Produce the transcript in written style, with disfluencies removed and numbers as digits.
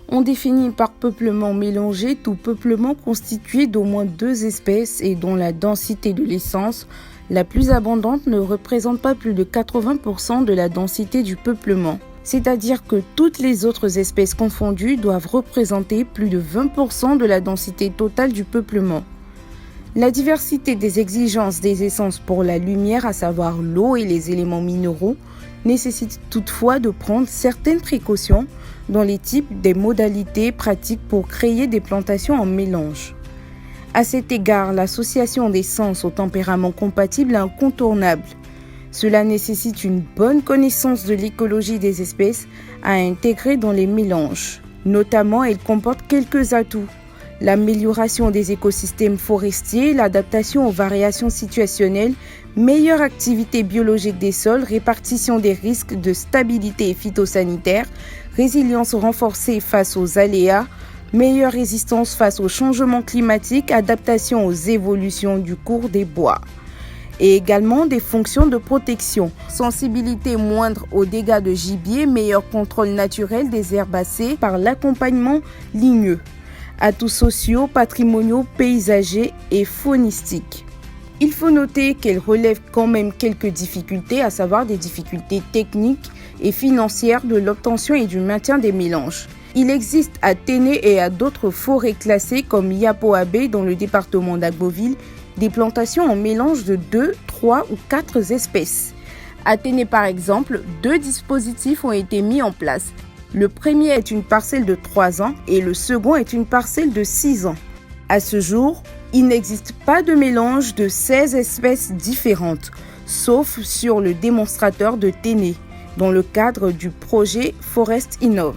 On définit par peuplement mélangé tout peuplement constitué d'au moins 2 espèces et dont la densité de l'essence la plus abondante ne représente pas plus de 80% de la densité du peuplement. C'est-à-dire que toutes les autres espèces confondues doivent représenter plus de 20% de la densité totale du peuplement. La diversité des exigences des essences pour la lumière, à savoir l'eau et les éléments minéraux, nécessite toutefois de prendre certaines précautions dans les types des modalités pratiques pour créer des plantations en mélange. À cet égard, l'association d'essences au tempérament compatible est incontournable. Cela nécessite une bonne connaissance de l'écologie des espèces à intégrer dans les mélanges. Notamment, elle comporte quelques atouts: l'amélioration des écosystèmes forestiers, l'adaptation aux variations situationnelles, meilleure activité biologique des sols, répartition des risques de stabilité phytosanitaire, résilience renforcée face aux aléas, meilleure résistance face aux changements climatiques, adaptation aux évolutions du cours des bois. Et également des fonctions de protection, sensibilité moindre aux dégâts de gibier, meilleur contrôle naturel des herbacées par l'accompagnement ligneux, atouts sociaux, patrimoniaux, paysagers et faunistiques. Il faut noter qu'elle relève quand même quelques difficultés, à savoir des difficultés techniques et financières de l'obtention et du maintien des mélanges. Il existe à Téné et à d'autres forêts classées comme Yapoabé dans le département d'Agboville des plantations en mélange de 2, 3 ou 4 espèces. À Téné par exemple, 2 dispositifs ont été mis en place. Le premier est une parcelle de 3 ans et le second est une parcelle de 6 ans. À ce jour, il n'existe pas de mélange de 16 espèces différentes, sauf sur le démonstrateur de Téné, dans le cadre du projet Forest Innov.